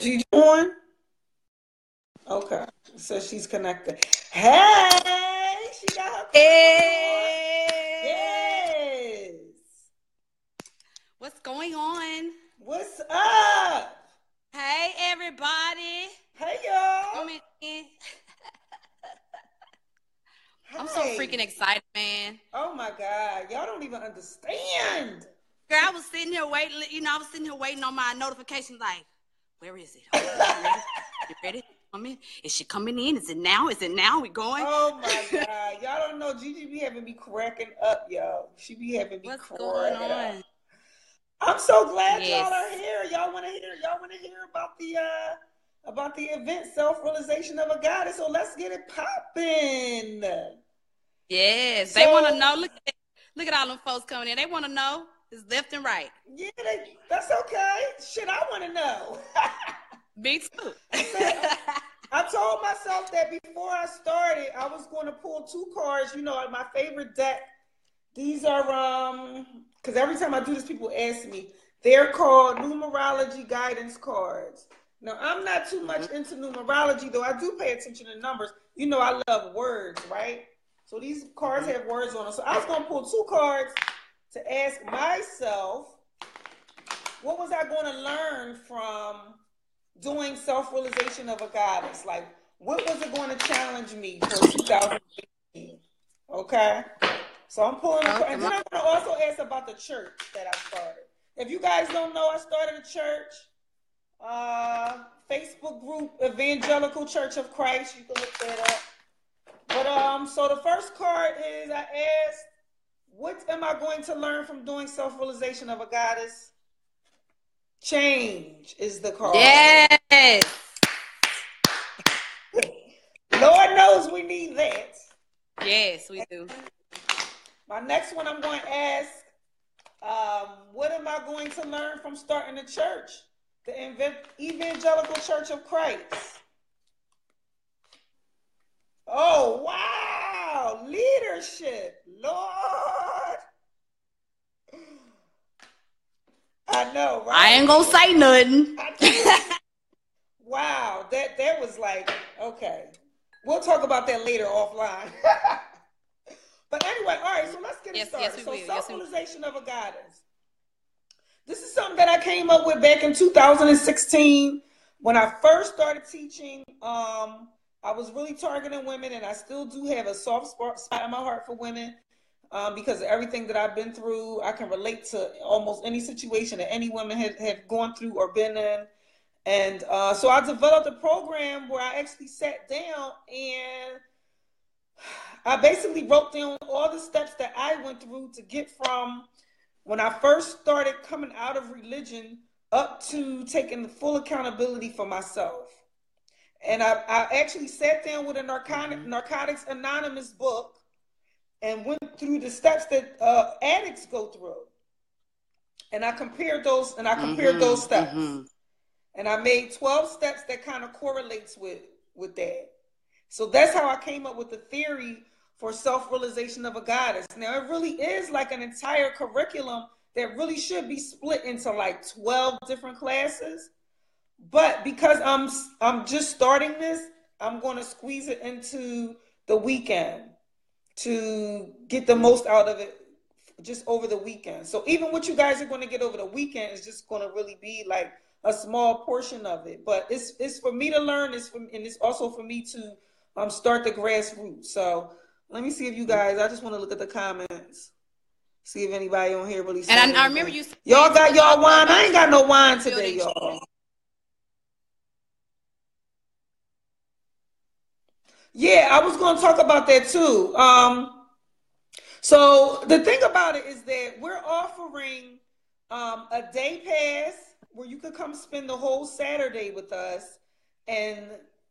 She on? Okay. So she's connected. Hey, she got her camera on. Hey, Yes. what's going on? What's up? Hey, everybody. Hey, y'all. Coming in. I'm so Hey. freaking excited, man. Oh my God. Y'all don't even understand. Girl, I was sitting here waiting. I was sitting here waiting on my notifications. Like, where is it? Okay, you ready? You ready? Coming? Is she coming in? Is it now? Is it now? We going? Oh my God. Y'all don't know. Gigi be having me cracking up, yo. She be having me What's going cracking up. on? I'm so glad Yes. y'all are here. Y'all want to hear about the event, Self-Realization of a Goddess. So let's get it popping. Yes. So, They want to know. Look at all them folks coming in. They want to know. It's left and right. Yeah, that's okay. Shit, I want to know. Me too. I told myself that before I started, I was going to pull two cards. You know, my favorite deck. These are because every time I do this, people ask me. They're called numerology guidance cards. Now, I'm not too much into numerology, though I do pay attention to numbers. You know, I love words, right? So these cards have words on them. So I was going to pull two cards to ask myself, what was I going to learn from doing self-realization of a goddess? Like, what was it going to challenge me for 2018? Okay? So I'm pulling a card. And then I'm going to also ask about the church that I started. If you guys don't know, I started a church, Facebook group, Evangelical Church of Christ. You can look that up. But so the first card is I asked, what am I going to learn from doing self-realization of a goddess? Change is the card. Yes. Lord knows we need that. Yes, we do. My next one, I'm going to ask, what am I going to learn from starting a church? The Evangelical Church of Christ. Oh, wow. Leadership. Lord. I know, right? I ain't gonna say nothing. Wow, that was like, okay. We'll talk about that later offline. But anyway, all right, so let's get it started. So self-realization of a goddess. This is something that I came up with back in 2016 when I first started teaching. I was really targeting women, and I still do have a soft spot in my heart for women. Because of everything that I've been through, I can relate to almost any situation that any woman have gone through or been in. And so I developed a program where I actually sat down and I basically wrote down all the steps that I went through to get from when I first started coming out of religion up to taking the full accountability for myself. And I actually sat down with a Narcotics Anonymous book and went through the steps that addicts go through. And I compared those steps. And I made 12 steps that kind of correlates with that. So that's how I came up with the theory for self-realization of a goddess. Now, it really is like an entire curriculum that really should be split into like 12 different classes. But because I'm just starting this, I'm going to squeeze it into the weekend to get the most out of it just over the weekend. So even what you guys are going to get over the weekend is just going to really be like a small portion of it. But it's for me to learn, and it's also for me to start the grassroots. So let me see if you guys, I just want to look at the comments. See if anybody on here really. And I remember you. Y'all got y'all wine. I ain't got no wine today, y'all. Yeah, I was going to talk about that too. So the thing about it is that we're offering a day pass where you could come spend the whole Saturday with us, and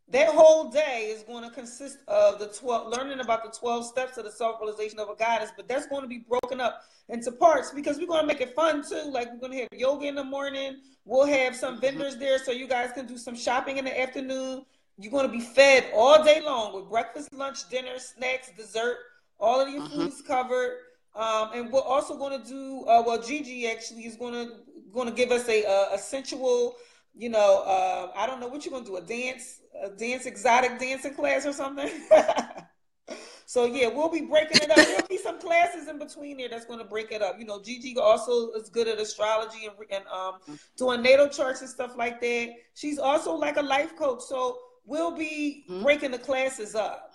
that whole day is going to consist of learning about the 12 steps of the self-realization of a goddess, but that's going to be broken up into parts because we're going to make it fun too. Like, we're going to have yoga in the morning. We'll have some vendors there so you guys can do some shopping in the afternoon. You're going to be fed all day long with breakfast, lunch, dinner, snacks, dessert. All of your food is covered. And we're also going to do, Gigi actually is going to give us a sensual I don't know what you're gonna do, a exotic dancing class or something. So yeah, we'll be breaking it up. There'll be some classes in between there that's going to break it up. Gigi also is good at astrology and doing natal charts and stuff like that. She's also like a life coach. So we'll be breaking the classes up,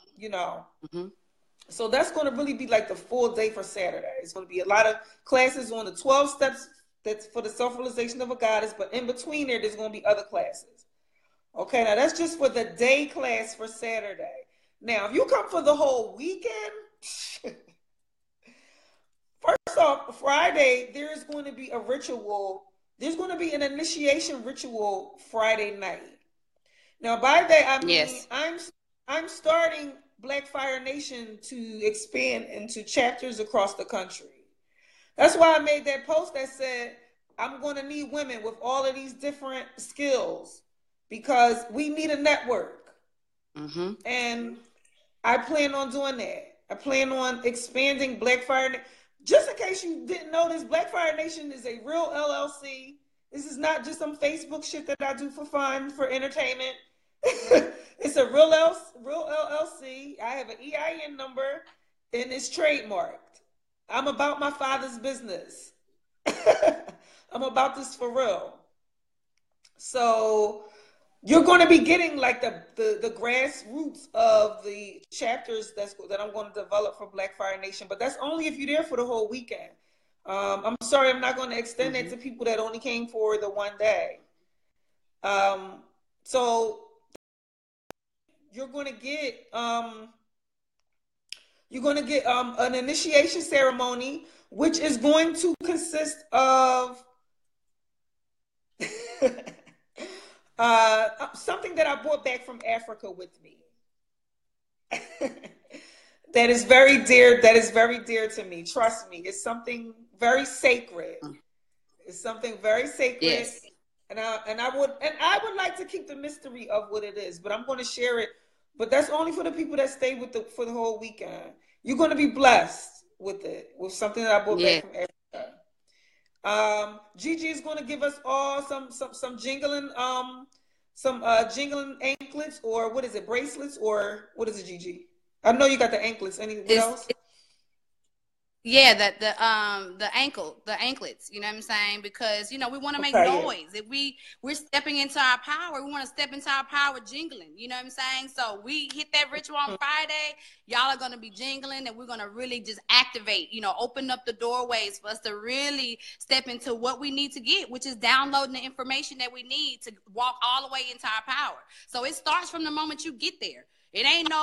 So that's going to really be like the full day for Saturday. It's going to be a lot of classes on the 12 steps that's for the self-realization of a goddess. But in between there's going to be other classes. Okay, now that's just for the day class for Saturday. Now, if you come for the whole weekend, first off, Friday, there's going to be a ritual. There's going to be an initiation ritual Friday night. Now, by that, I mean, I'm starting Black Fire Nation to expand into chapters across the country. That's why I made that post that said, I'm going to need women with all of these different skills because we need a network. And I plan on doing that. I plan on expanding Black Fire Nation. Just in case you didn't know this, Black Fire Nation is a real LLC. This is not just some Facebook shit that I do for fun, for entertainment. It's a real LLC. I have an EIN number and it's trademarked. I'm about my father's business. I'm about this for real. So you're going to be getting like the grassroots of the chapters that I'm going to develop for Black Fire Nation, but that's only if you're there for the whole weekend. I'm sorry, I'm not going to extend that to people that only came for the one day. So you're going to get an initiation ceremony, which is going to consist of something that I brought back from Africa with me. That is very dear to me. Trust me. It's something very sacred. It's something very sacred. Yes. And I would like to keep the mystery of what it is, but I'm going to share it. But that's only for the people that stay for the whole weekend. You're going to be blessed with it, with something that I brought back from Africa. Gigi is going to give us all some jingling jingling anklets, or what is it, bracelets, or what is it, Gigi? I know you got the anklets. Anything else? Yeah, the anklets, you know what I'm saying? Because, we want to make noise. If we're stepping into our power, we want to step into our power jingling, you know what I'm saying? So we hit that ritual on Friday, y'all are going to be jingling, and we're going to really just activate, open up the doorways for us to really step into what we need to get, which is downloading the information that we need to walk all the way into our power. So it starts from the moment you get there. It ain't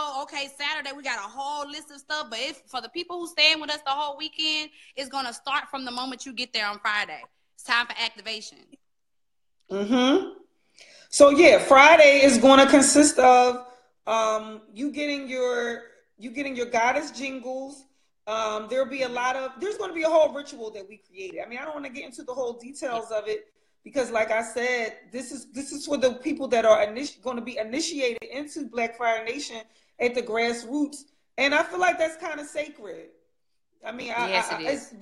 Saturday, we got a whole list of stuff. But for the people who stand with us the whole weekend, it's going to start from the moment you get there on Friday. It's time for activation. So, yeah, Friday is going to consist of you getting your goddess jingles. There's going to be a whole ritual that we created. I mean, I don't want to get into the whole details of it, because like I said, this is for the people that are going to be initiated into Black Fire Nation at the grassroots. And I feel like that's kind of sacred. I mean, yes, it is.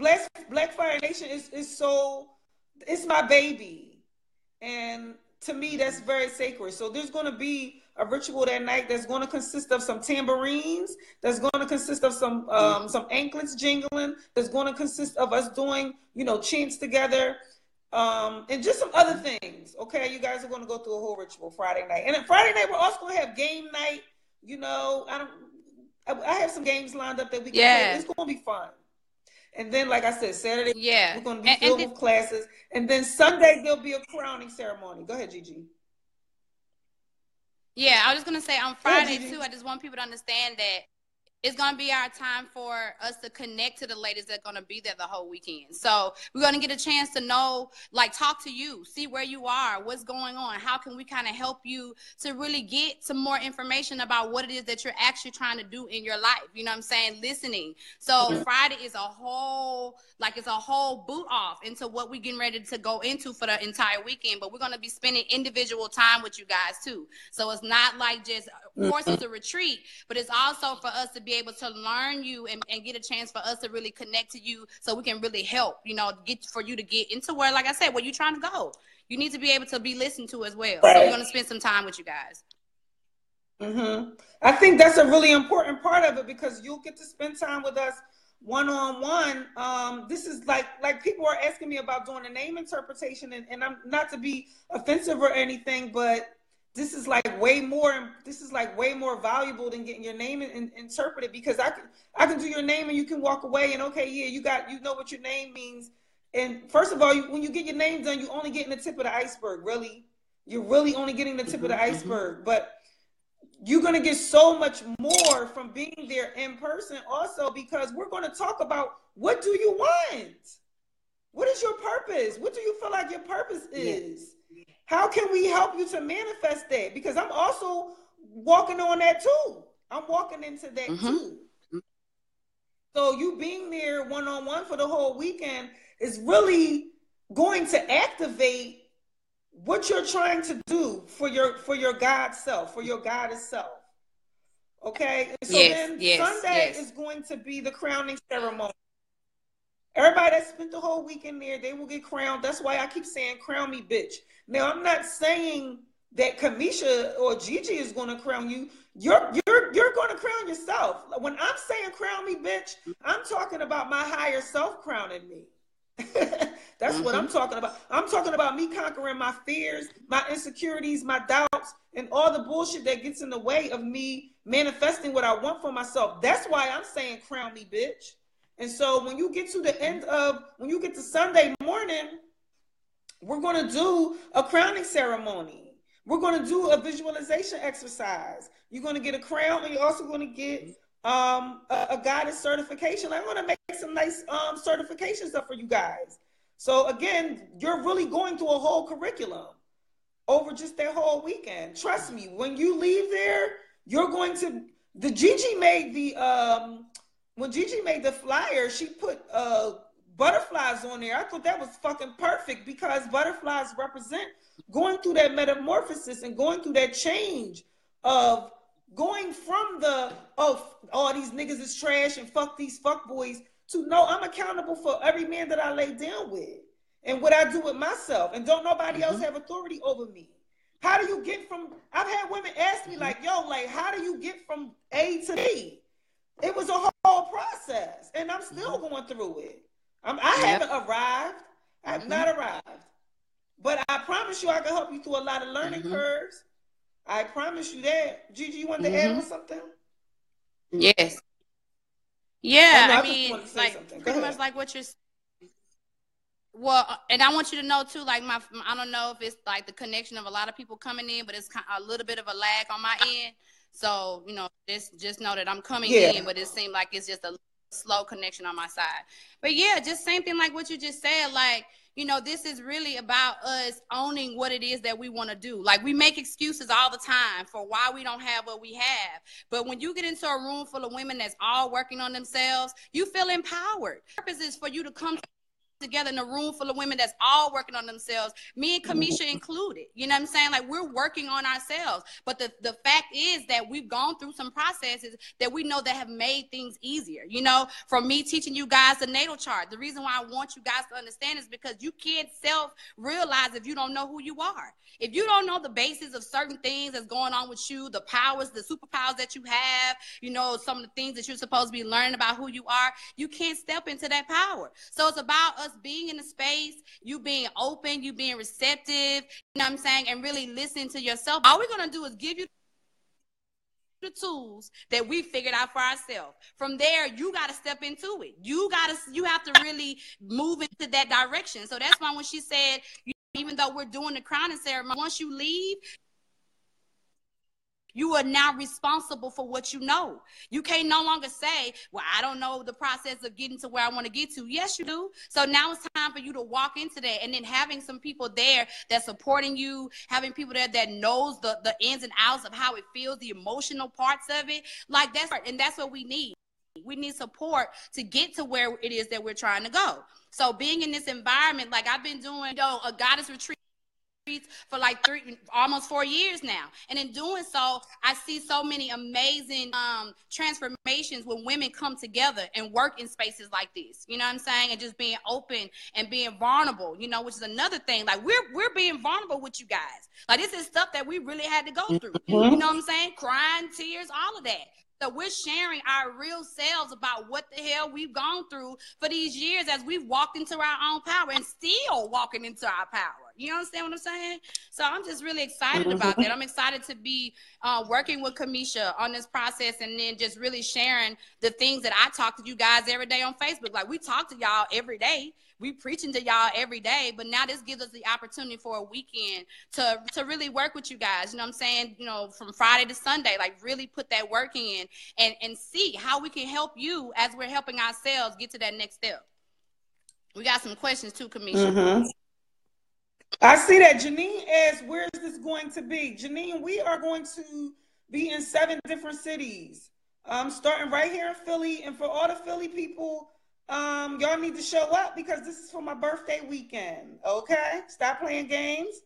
Black Fire Nation it's my baby. And to me, that's very sacred. So there's going to be a ritual that night that's going to consist of some tambourines, that's going to consist of some anklets jingling, that's going to consist of us doing, chants together. And just some other things. Okay, you guys are going to go through a whole ritual Friday night, and then Friday night we're also going to have game night. I have some games lined up that we can play. It's going to be fun. And then, like I said, Saturday we're going to be filled with classes, and then Sunday there'll be a crowning ceremony. Go ahead, Gigi. Yeah, I was going to say on Friday too. I just want people to understand that it's going to be our time for us to connect to the ladies that are going to be there the whole weekend. So we're going to get a chance to know, talk to you, see where you are, what's going on, how can we kind of help you to really get some more information about what it is that you're actually trying to do in your life. You know what I'm saying? Listening. So Friday is a whole boot off into what we're getting ready to go into for the entire weekend. But we're going to be spending individual time with you guys too. So it's not like just, of course, it's a retreat, but it's also for us to be be able to learn you and get a chance for us to really connect to you so we can really help, you know, for you to get into where, like I said, where you're trying to go. You need to be able to be listened to as well. Right. So we're going to spend some time with you guys. I think that's a really important part of it, because you'll get to spend time with us one-on-one. This is like people are asking me about doing a name interpretation, and I'm not to be offensive or anything, but this is like way more valuable than getting your name interpreted, because I can do your name and you can walk away and okay, yeah, you know what your name means. And first of all, when you get your name done, you only getting the tip of the iceberg. Really, you're really only getting the tip of the iceberg, but you're going to get so much more from being there in person also, because we're going to talk about, what do you want? What is your purpose? What do you feel like your purpose is? Yeah. How can we help you to manifest that? Because I'm also walking on that too. I'm walking into that too. So you being there one-on-one for the whole weekend is really going to activate what you're trying to do for your God self, for your goddess self. Okay? So then Sunday is going to be the crowning ceremony. Everybody that spent the whole weekend there, they will get crowned. That's why I keep saying, crown me, bitch. Now, I'm not saying that Kamisha or Gigi is going to crown you. You're going to crown yourself. When I'm saying crown me, bitch, I'm talking about my higher self crowning me. That's what I'm talking about. I'm talking about me conquering my fears, my insecurities, my doubts, and all the bullshit that gets in the way of me manifesting what I want for myself. That's why I'm saying crown me, bitch. And so when you get to the end of, when you get to Sunday morning, we're going to do a crowning ceremony. We're going to do a visualization exercise. You're going to get a crown, and you're also going to get a goddess certification. I'm going to make some nice certifications up for you guys. So again, you're really going through a whole curriculum over just that whole weekend. Trust me, when you leave there, you're going to, Gigi made the, when Gigi made the flyer, she put butterflies on there. I thought that was fucking perfect, because butterflies represent going through that metamorphosis and going through that change of going from the, oh, all these niggas is trash and fuck these fuck boys, to no, I'm accountable for every man that I lay down with and what I do with myself, and don't nobody else have authority over me. How do you get from, I've had women ask me like, yo, like, how do you get from A to B? It was a whole process, and I'm still going through it. I haven't arrived. I have not arrived. But I promise you I can help you through a lot of learning curves. I promise you that. Gigi, you want to add on something? Yes. Yeah, I mean, like, pretty much like what you're saying. Well, and I want you to know too, like I don't know if it's like the connection of a lot of people coming in, but it's kind of a little bit of a lag on my end. So, you know, just know that I'm coming in, but it seemed like it's just a slow connection on my side. But yeah, just same thing like what you just said, like, you know, this is really about us owning what it is that we want to do. Like, we make excuses all the time for why we don't have what we have. But when you get into a room full of women that's all working on themselves, you feel empowered. The purpose is for you to come together in a room full of women that's all working on themselves, me and Kamisha included. You know what I'm saying? Like, we're working on ourselves. But the fact is that we've gone through some processes that we know that have made things easier. You know, from me teaching you guys the natal chart, the reason why I want you guys to understand is because you can't self-realize if you don't know who you are. If you don't know the basis of certain things that's going on with you, the powers, the superpowers that you have, you know, some of the things that you're supposed to be learning about who you are, you can't step into that power. So it's about us being in the space, you being open, you being receptive, you know what I'm saying, and really listening to yourself. All we're going to do is give you the tools that we figured out for ourselves. From there, you got to step into it. You have to really move into that direction. So that's why when she said, even though we're doing the crowning ceremony, once you leave, you are now responsible for what you know. You can't no longer say, well, I don't know the process of getting to where I want to get to. Yes, you do. So now it's time for you to walk into that, and then having some people there that's supporting you, having people there that knows the ins and outs of how it feels, the emotional parts of it. Like, that's what we need. We need support to get to where it is that we're trying to go. So being in this environment, like I've been doing, a goddess retreat for like almost 4 years now. And in doing so, I see so many amazing transformations when women come together and work in spaces like this. You know what I'm saying? And just being open and being vulnerable, you know, which is another thing. Like we're being vulnerable with you guys. Like this is stuff that we really had to go through. You know what I'm saying? Crying, tears, all of that. So we're sharing our real selves about what the hell we've gone through for these years as we've walked into our own power and still walking into our power. You understand what I'm saying? So I'm just really excited about that. I'm excited to be working with Kamisha on this process and then just really sharing the things that I talk to you guys every day on Facebook. Like we talk to y'all every day. We preaching to y'all every day, but now this gives us the opportunity for a weekend to really work with you guys. You know what I'm saying? You know, from Friday to Sunday, like really put that work in and see how we can help you as we're helping ourselves get to that next step. We got some questions too, Kamisha. I see that Janine asks, where is this going to be? Janine, we are going to be in 7 different cities. Starting right here in Philly. And for all the Philly people, y'all need to show up because this is for my birthday weekend. Okay? Stop playing games.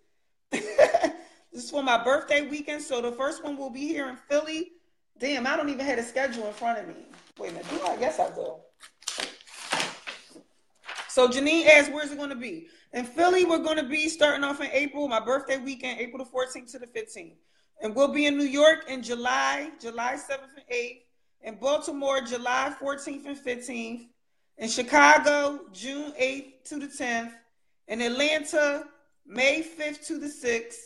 This is for my birthday weekend. So the first one will be here in Philly. Damn, I don't even have a schedule in front of me. Wait a minute. Do I? Yes, I do. So Janine asked, where's it going to be? In Philly, we're going to be starting off in April, my birthday weekend, April the 14th to the 15th. And we'll be in New York in July 7th and 8th. In Baltimore, July 14th and 15th. In Chicago, June 8th to the 10th. In Atlanta, May 5th to the 6th.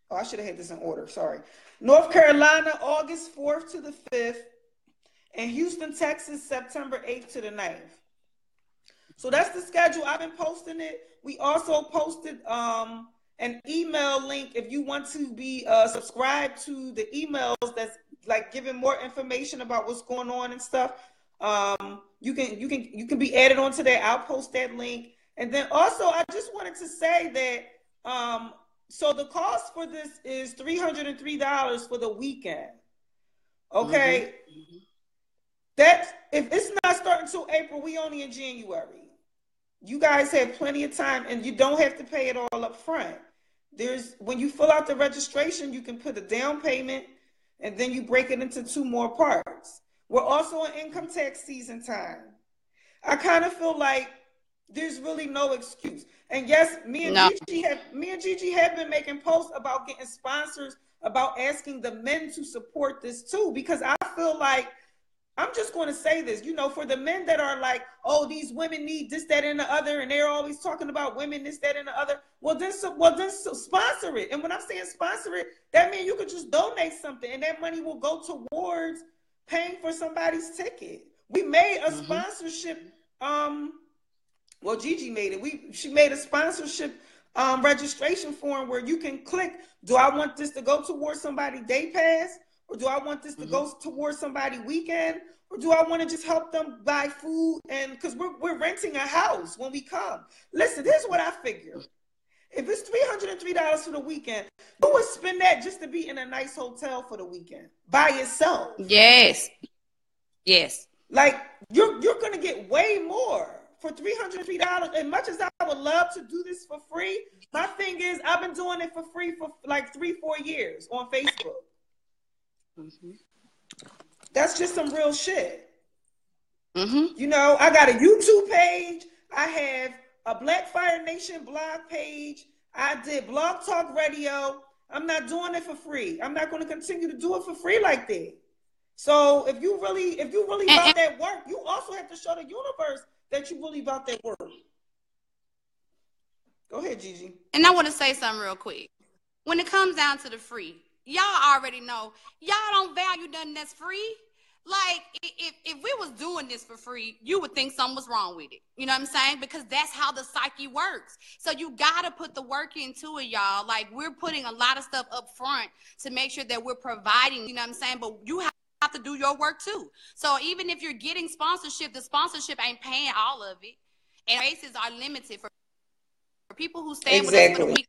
Oh, I should have had this in order. Sorry. North Carolina, August 4th to the 5th. And Houston, Texas, September 8th to the 9th. So that's the schedule. I've been posting it. We also posted an email link if you want to be subscribed to the emails that's like giving more information about what's going on and stuff. You can be added onto that. I'll post that link. And then also I just wanted to say that so the cost for this is $303 for the weekend. Okay. That if it's not starting until April, we only in January. You guys have plenty of time and you don't have to pay it all up front. When you fill out the registration, you can put a down payment and then you break it into 2 more parts. We're also in income tax season time. I kind of feel like there's really no excuse. And yes, me and Gigi have been making posts about getting sponsors, about asking the men to support this too, because I feel like, I'm just going to say this, you know, for the men that are like, oh, these women need this, that, and the other, and they're always talking about women, this, that, and the other. Well, then sponsor it. And when I'm saying sponsor it, that means you could just donate something, and that money will go towards paying for somebody's ticket. We made a sponsorship. Well, Gigi made it. She made a sponsorship registration form where you can click, do I want this to go towards somebody day pass? Or do I want this to go towards somebody weekend? Or do I want to just help them buy food? And because we're renting a house when we come. Listen, here's what I figure. If it's $303 for the weekend, who would spend that just to be in a nice hotel for the weekend by yourself? Yes. Yes. Like you're going to get way more for $303. As much as I would love to do this for free, my thing is I've been doing it for free for like 3-4 years on Facebook. That's just some real shit. You know, I got a YouTube page. I have a Black Fire Nation blog page. I did Blog Talk Radio. I'm not doing it for free. I'm not going to continue to do it for free like that. So if you really about that work, you also have to show the universe that you really about that work. Go ahead, Gigi. And I want to say something real quick. When it comes down to the free, y'all already know, y'all don't value nothing that's free. Like, if we was doing this for free, you would think something was wrong with it. You know what I'm saying? Because that's how the psyche works. So you got to put the work into it, y'all. Like, we're putting a lot of stuff up front to make sure that we're providing, you know what I'm saying? But you have to do your work too. So even if you're getting sponsorship, the sponsorship ain't paying all of it. And races are limited for people who stay with us for the week.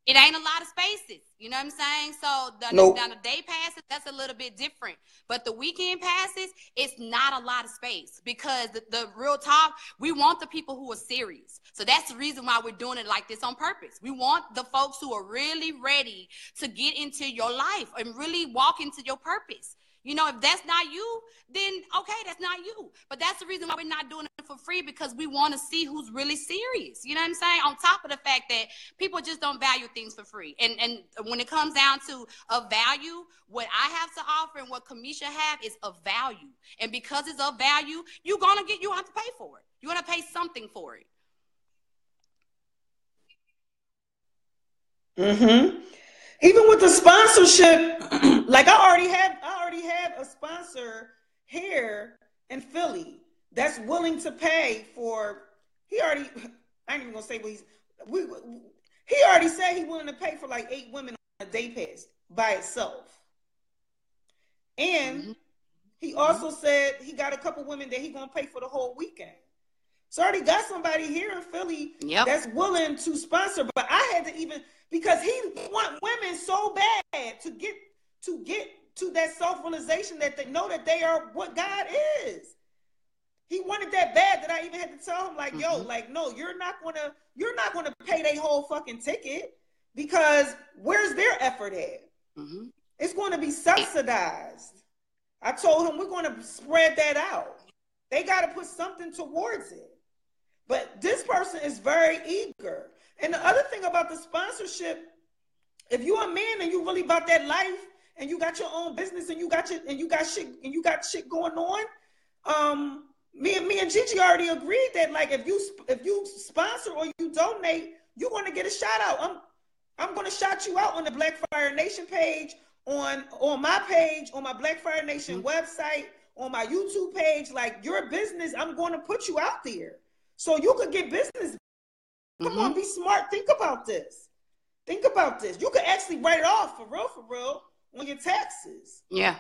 It ain't a lot of spaces. You know what I'm saying? So nope. Now the day passes, that's a little bit different. But the weekend passes, it's not a lot of space because the real talk, we want the people who are serious. So that's the reason why we're doing it like this on purpose. We want the folks who are really ready to get into your life and really walk into your purpose. You know, if that's not you, then okay, that's not you. But that's the reason why we're not doing it for free, because we want to see who's really serious. You know what I'm saying? On top of the fact that people just don't value things for free. And when it comes down to a value, what I have to offer and what Kamisha have is of value. And because it's of value, you have to pay for it. You're going to pay something for it. Mm-hmm. Even with the sponsorship, like I already have a sponsor here in Philly that's willing to pay for. I ain't even gonna say what he already said he's willing to pay for like 8 women on a day pass by itself. And he also said he got a couple women that he gonna pay for the whole weekend. So I already got somebody here in Philly that's willing to sponsor, but I had to even, because he want women so bad to get to that self-realization that they know that they are what God is. He wanted that bad that I even had to tell him, like, yo, like, no, you're not gonna pay their whole fucking ticket, because where's their effort at? It's going to be subsidized. I told him we're going to spread that out. They got to put something towards it. But this person is very eager. And the other thing about the sponsorship, if you're a man and you really about that life and you got your own business and you got shit going on, me and Gigi already agreed that, like, if you sponsor or you donate, you're going to get a shout out. I'm going to shout you out on the Black Fire Nation page, on my page, on my Black Fire Nation website, on my YouTube page. Like, your business, I'm going to put you out there so you could get business. Come on, be smart. Think about this. You could actually write it off for real on your taxes. Yeah.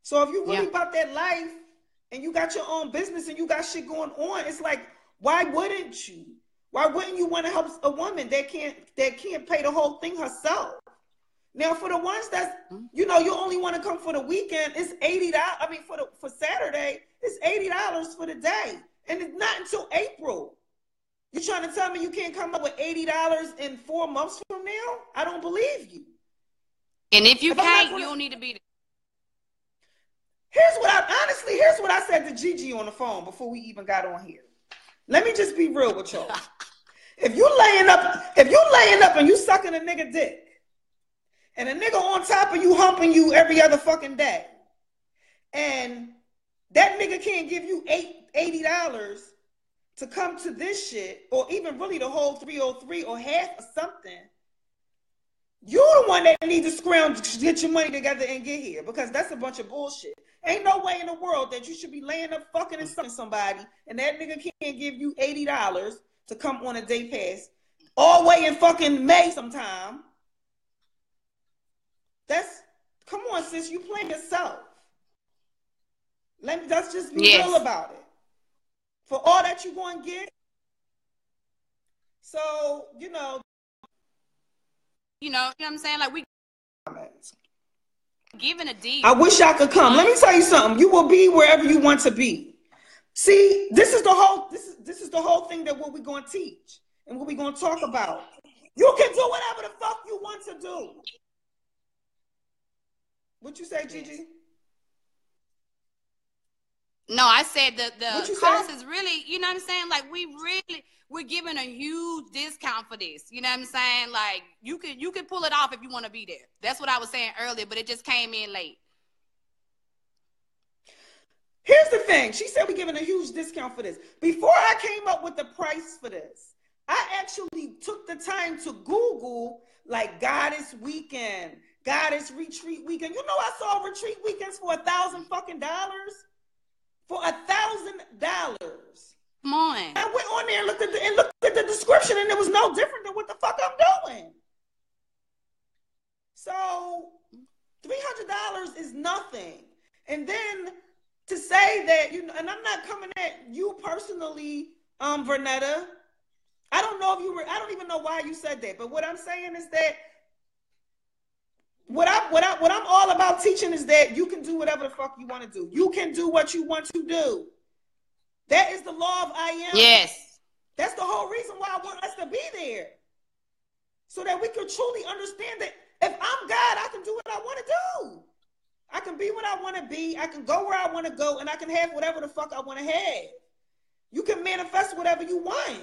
So if you really about that life and you got your own business and you got shit going on, it's like, why wouldn't you? Why wouldn't you want to help a woman that can't pay the whole thing herself? Now, for the ones that's, you only want to come for the weekend, it's $80. I mean, for Saturday, it's $80 for the day. And it's not until April. You trying to tell me you can't come up with $80 in 4 months from now? I don't believe you. And if you can't, you don't need to be there. Here's what I said to Gigi on the phone before we even got on here. Let me just be real with y'all. If you laying up and you sucking a nigga dick, and a nigga on top of you humping you every other fucking day, and that nigga can't give you $80 to come to this shit, or even really the whole 303 or half or something, you're the one that needs to scrounge, get your money together and get here, because that's a bunch of bullshit. Ain't no way in the world that you should be laying up fucking and sucking somebody and that nigga can't give you $80 to come on a day pass all the way in fucking May sometime. Come on, sis, you playing yourself. Let's just be real about it. For all that you going to get. So, you know what I'm saying? Like, we giving a deal. I wish I could come. Let me tell you something. You will be wherever you want to be. See, this is the whole thing that what we're going to teach and what we're going to talk about. You can do whatever the fuck you want to do. What you say, Gigi? No, I said the cost is really, you know what I'm saying? Like, we're giving a huge discount for this. You know what I'm saying? Like, you could pull it off if you want to be there. That's what I was saying earlier, but it just came in late. Here's the thing. She said we're giving a huge discount for this. Before I came up with the price for this, I actually took the time to Google, like, Goddess Weekend, Goddess Retreat Weekend. You know, I saw retreat weekends for $1,000 fucking dollars. For $1,000. Come on. I went on there and looked at the description, and it was no different than what the fuck I'm doing. So $300 is nothing. And then to say that, and I'm not coming at you personally, Vernetta. I don't know if you were, I don't even know why you said that, but what I'm saying is that what I'm all about teaching is that you can do whatever the fuck you want to do. You can do what you want to do. That is the law of I am. Yes. That's the whole reason why I want us to be there. So that we can truly understand that if I'm God, I can do what I want to do. I can be what I want to be. I can go where I want to go, and I can have whatever the fuck I want to have. You can manifest whatever you want.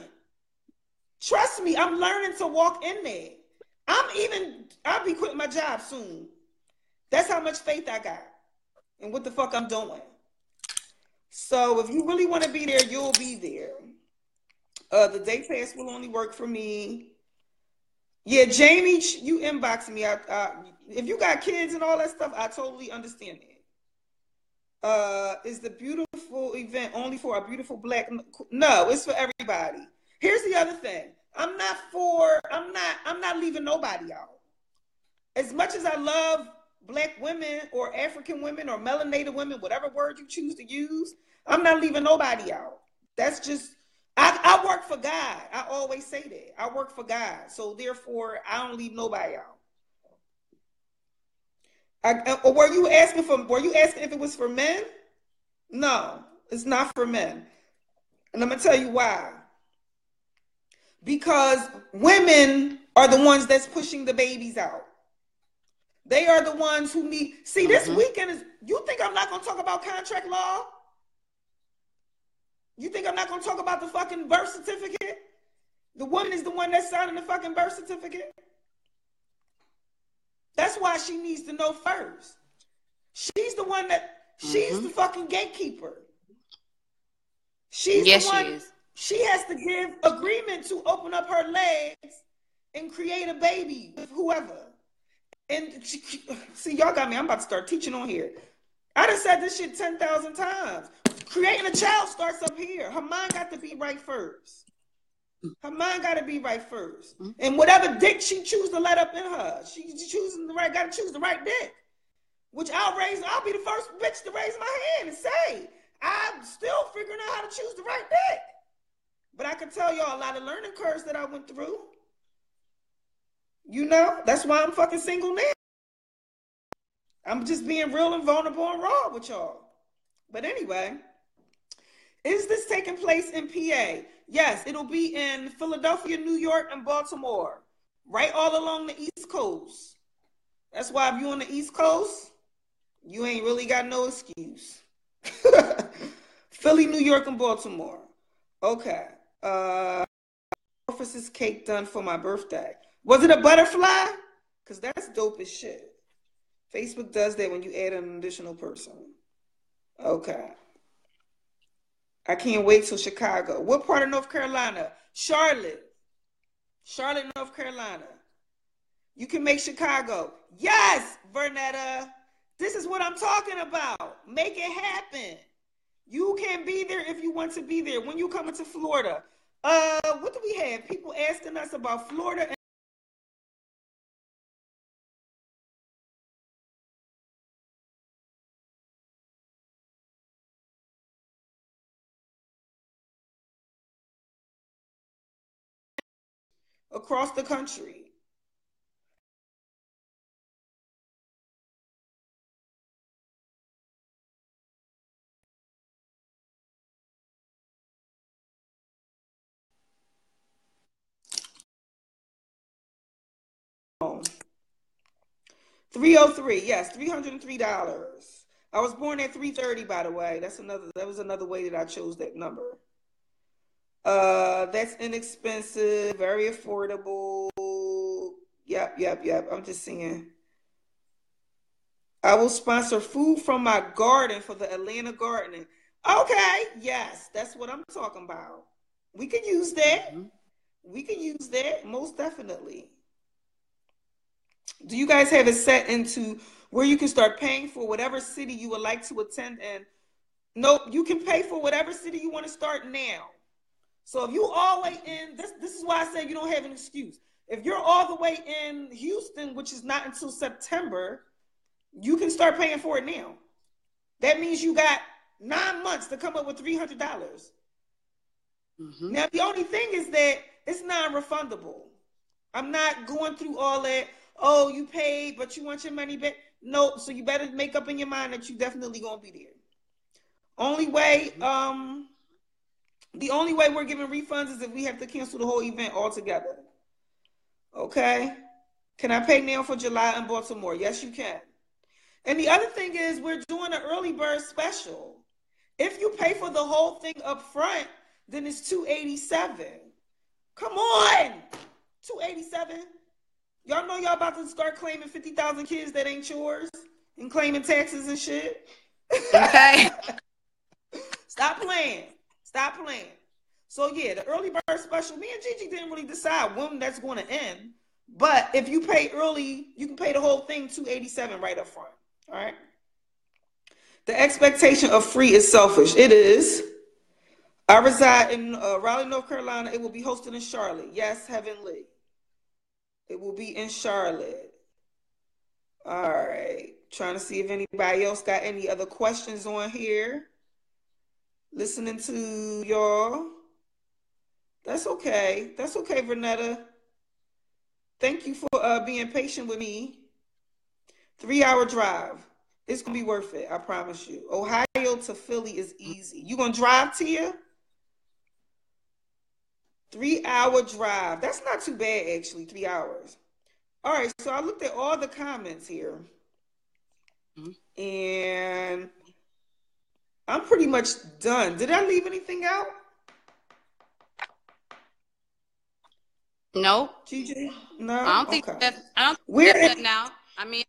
Trust me, I'm learning to walk in there. I'll be quitting my job soon. That's how much faith I got and what the fuck I'm doing. So if you really want to be there, you'll be there. The day pass will only work for me. Yeah, Jamie, you inbox me. If you got kids and all that stuff, I totally understand it. Is the beautiful event only for a beautiful black? No, it's for everybody. Here's the other thing. I'm not leaving nobody out. As much as I love black women or African women or melanated women, whatever word you choose to use, I'm not leaving nobody out. That's just, I work for God. I always say that. I work for God. So therefore, I don't leave nobody out. Were you asking if it was for men? No, it's not for men. And I'm going to tell you why. Because women are the ones that's pushing the babies out. They are the ones who need, see, this weekend is, you think I'm not going to talk about contract law? You think I'm not going to talk about the fucking birth certificate? The woman is the one that's signing the fucking birth certificate. That's why she needs to know first. She's the one that, she's the fucking gatekeeper. She's the one. She is. She has to give agreement to open up her legs and create a baby with whoever. And see, y'all got me. I'm about to start teaching on here. I done said this shit 10,000 times. Creating a child starts up here. Her mind got to be right first. Her mind got to be right first. And whatever dick she chooses to let up in her, she's choosing the right, got to choose the right dick. Which I'll be the first bitch to raise my hand and say, I'm still figuring out how to choose the right dick. But I can tell y'all a lot of learning curves that I went through. You know, that's why I'm fucking single now. I'm just being real and vulnerable and raw with y'all. But anyway, is this taking place in PA? Yes, it'll be in Philadelphia, New York, and Baltimore. Right all along the East Coast. That's why if you're on the East Coast, you ain't really got no excuse. Philly, New York, and Baltimore. Okay. Office's cake done for my birthday. Was it a butterfly? Because that's dope as shit. Facebook does that when you add an additional person. Okay. I can't wait till Chicago. What part of North Carolina? Charlotte. Charlotte, North Carolina. You can make Chicago. Yes, Vernetta. This is what I'm talking about. Make it happen. You can be there if you want to be there. When you come into Florida. What do we have? People asking us about Florida and across the country. $303, yes, $303. I was born at 3:30, by the way. That was another way that I chose that number. That's inexpensive, very affordable. Yep. I'm just saying. I will sponsor food from my garden for the Atlanta gardening. Okay, yes, that's what I'm talking about. We could use that. We could use that, most definitely. Do you guys have it set into where you can start paying for whatever city you would like to attend? And nope, you can pay for whatever city you want to start now. So if you all the way in, this is why I say you don't have an excuse. If you're all the way in Houston, which is not until September, you can start paying for it now. That means you got 9 months to come up with $300. Now, the only thing is that it's non-refundable. I'm not going through all that. Oh, you paid, but you want your money back. Nope. So you better make up in your mind that you definitely gonna be there. Only way, the only way we're giving refunds is if we have to cancel the whole event altogether. Okay. Can I pay now for July in Baltimore? Yes, you can. And the other thing is we're doing an early bird special. If you pay for the whole thing up front, then it's $287. Come on, $287. Y'all know y'all about to start claiming 50,000 kids that ain't yours and claiming taxes and shit. Okay. Stop playing. Stop playing. So yeah, the early bird special, me and Gigi didn't really decide when that's going to end. But if you pay early, you can pay the whole thing $287 right up front. All right. The expectation of free is selfish. It is. I reside in Raleigh, North Carolina. It will be hosted in Charlotte. Yes, Heavenly. It will be in Charlotte. All right. Trying to see if anybody else got any other questions on here. Listening to y'all. That's okay. That's okay, Vernetta. Thank you for being patient with me. 3-hour drive. It's going to be worth it. I promise you. Ohio to Philly is easy. You going to drive, Tia? 3-hour drive. That's not too bad, actually, 3 hours. All right, so I looked at all the comments here. And I'm pretty much done. Did I leave anything out? No. Gigi? No? I don't think that's nothing out. I mean,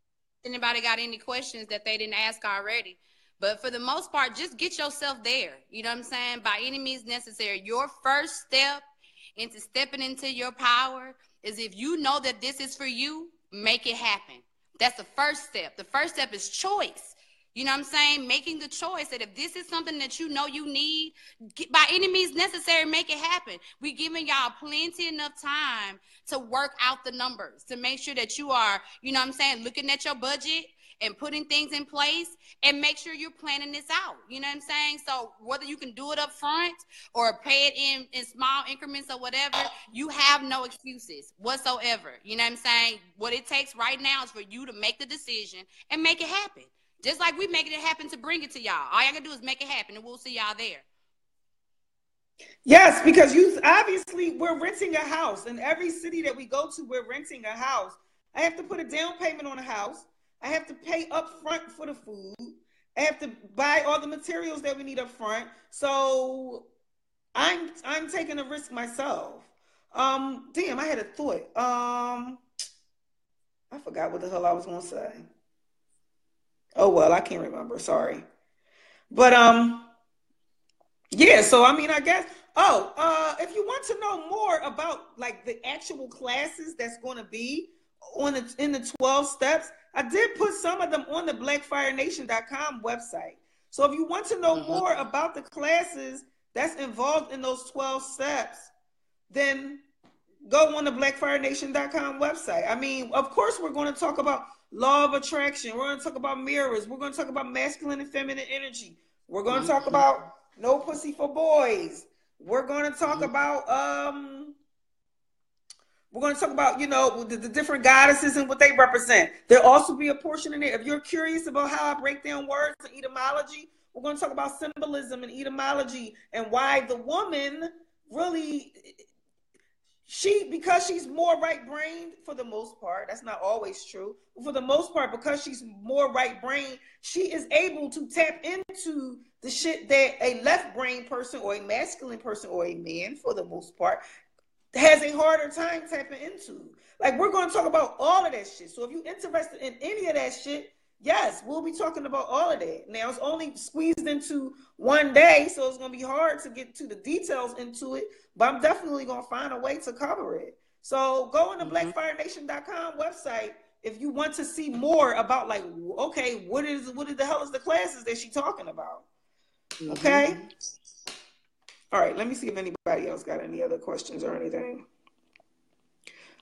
anybody got any questions that they didn't ask already? But for the most part, just get yourself there. You know what I'm saying? By any means necessary. Your first step into stepping into your power is if you know that this is for you, make it happen. That's the first step. The first step is choice. You know what I'm saying? Making the choice that if this is something that you know you need, by any means necessary, make it happen. We're giving y'all plenty enough time to work out the numbers, to make sure that you are, you know what I'm saying, looking at your budget and putting things in place and make sure you're planning this out. You know what I'm saying? So whether you can do it up front or pay it in small increments or whatever, you have no excuses whatsoever. You know what I'm saying? What it takes right now is for you to make the decision and make it happen. Just like we making it happen to bring it to y'all. All y'all gotta do is make it happen and we'll see y'all there. Yes, because we're renting a house. In every city that we go to, we're renting a house. I have to put a down payment on a house. I have to pay up front for the food. I have to buy all the materials that we need up front. So I'm taking a risk myself. Damn, I had a thought. I forgot what the hell I was gonna say. Oh well, I can't remember. Sorry. But yeah, so I mean, I guess if you want to know more about like the actual classes that's going to be in the 12 steps, I did put some of them on the blackfirenation.com website. So if you want to know more about the classes that's involved in those 12 steps, then go on the blackfirenation.com website. I mean, of course, we're going to talk about law of attraction. We're going to talk about mirrors. We're going to talk about masculine and feminine energy. We're going to talk about no pussy for boys. We're going to talk about you know, the different goddesses and what they represent. There'll also be a portion in there. If you're curious about how I break down words and etymology, we're going to talk about symbolism and etymology and why the woman really, because she's more right-brained for the most part, that's not always true, but for the most part, because she's more right-brained, she is able to tap into the shit that a left-brain person or a masculine person or a man, for the most part, has a harder time tapping into. Like, we're going to talk about all of that shit. So if you're interested in any of that shit, yes, we'll be talking about all of that. Now, it's only squeezed into one day, so it's going to be hard to get to the details into it, but I'm definitely going to find a way to cover it. So go on the blackfirenation.com website if you want to see more about, like, okay, what the hell is the classes that she's talking about? Okay? All right, let me see if anybody else got any other questions or anything.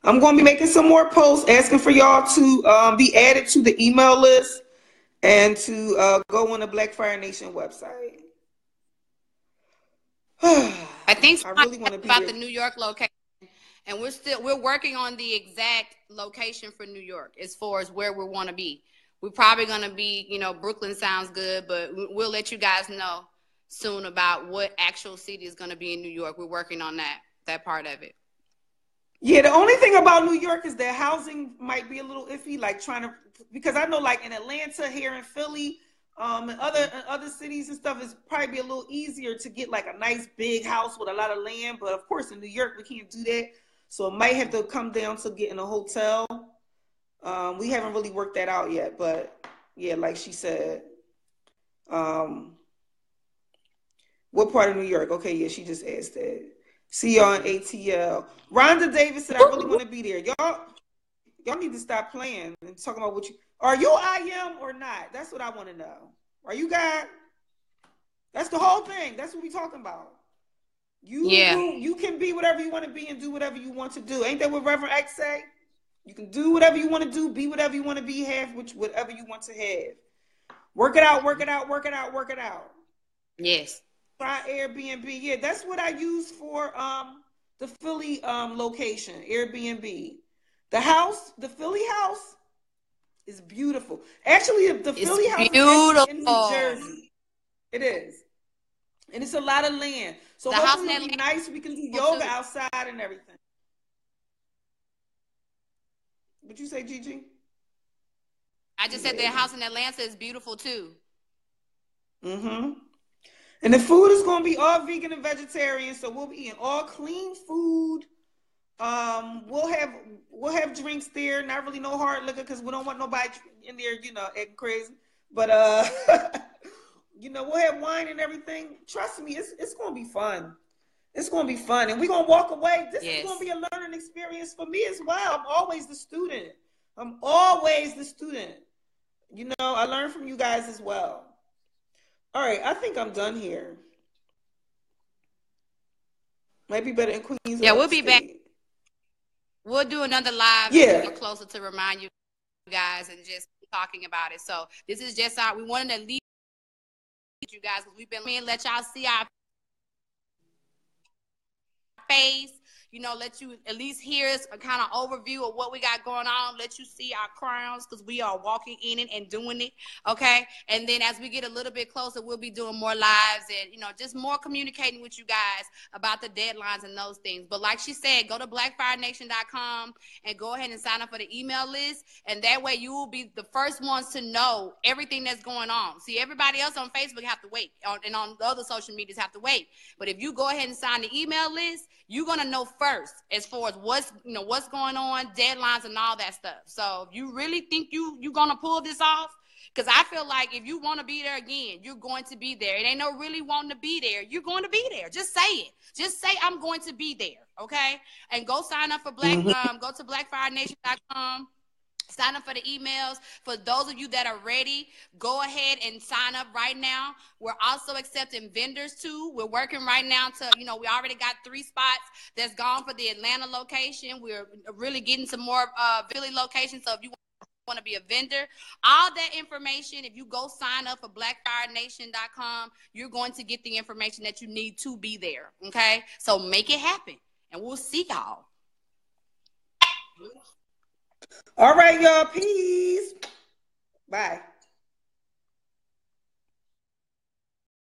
I'm going to be making some more posts asking for y'all to be added to the email list and to go on the Black Fire Nation website. I think I really want to be about the New York location. And we're working on the exact location for New York as far as where we want to be. We're probably going to be, you know, Brooklyn sounds good, but we'll let you guys know soon about what actual city is going to be in New York. We're working on that part of it. Yeah, the only thing about New York is that housing might be a little iffy, like because I know like in Atlanta, here in Philly, and other cities and stuff, it's probably be a little easier to get like a nice big house with a lot of land. But of course in New York, we can't do that. So it might have to come down to getting a hotel. We haven't really worked that out yet, but yeah, like she said. What part of New York? Okay, yeah, she just asked that. See y'all on ATL. Rhonda Davis said, I really want to be there. Y'all need to stop playing and talking about are you IM or not? That's what I want to know. Are you God? That's the whole thing. That's what we talking about. You can be whatever you want to be and do whatever you want to do. Ain't that what Reverend X say? You can do whatever you want to do, be whatever you want to be, have whatever you want to have. Work it out, work it out, work it out, work it out. Yes. Try Airbnb. Yeah, that's what I use for the Philly location, Airbnb. The Philly house is beautiful. Actually, the Philly house is in New Jersey. It is. And it's a lot of land. So hopefully it'll be nice. We can do yoga outside and everything. What'd you say, Gigi? I just said the house in Atlanta is beautiful too. Mm-hmm. And the food is going to be all vegan and vegetarian, so we'll be eating all clean food. We'll have drinks there, not really no hard liquor because we don't want nobody in there, you know, acting crazy. But you know, we'll have wine and everything. Trust me, it's going to be fun. It's going to be fun, and we're going to walk away. This is going to be a learning experience for me as well. I'm always the student. You know, I learn from you guys as well. All right, I think I'm done here. Might be better in Queens. Yeah, we'll be back. We'll do another live closer to remind you guys and just talking about it. So this is just we wanted to leave you guys because we've been let y'all see our face. You know, let you at least hear us a kind of overview of what we got going on. Let you see our crowns because we are walking in it and doing it. Okay. And then as we get a little bit closer, we'll be doing more lives and, you know, just more communicating with you guys about the deadlines and those things. But like she said, go to blackfirenation.com and go ahead and sign up for the email list. And that way you will be the first ones to know everything that's going on. See, everybody else on Facebook have to wait and on the other social medias have to wait. But if you go ahead and sign the email list, you're going to know first as far as what's going on, deadlines and all that stuff. So if you really think you're going to pull this off, because I feel like if you want to be there again, you're going to be there. It ain't no really wanting to be there. You're going to be there. Just say it. Just say, I'm going to be there. Okay. And go sign up for go to blackfirenation.com. Sign up for the emails. For those of you that are ready, go ahead and sign up right now. We're also accepting vendors too. We're working right now we already got 3 spots that's gone for the Atlanta location. We're really getting some more Philly locations. So if you want to be a vendor, all that information, if you go sign up for blackfirenation.com, you're going to get the information that you need to be there. Okay. So make it happen and we'll see y'all. All right, y'all. Peace. Bye.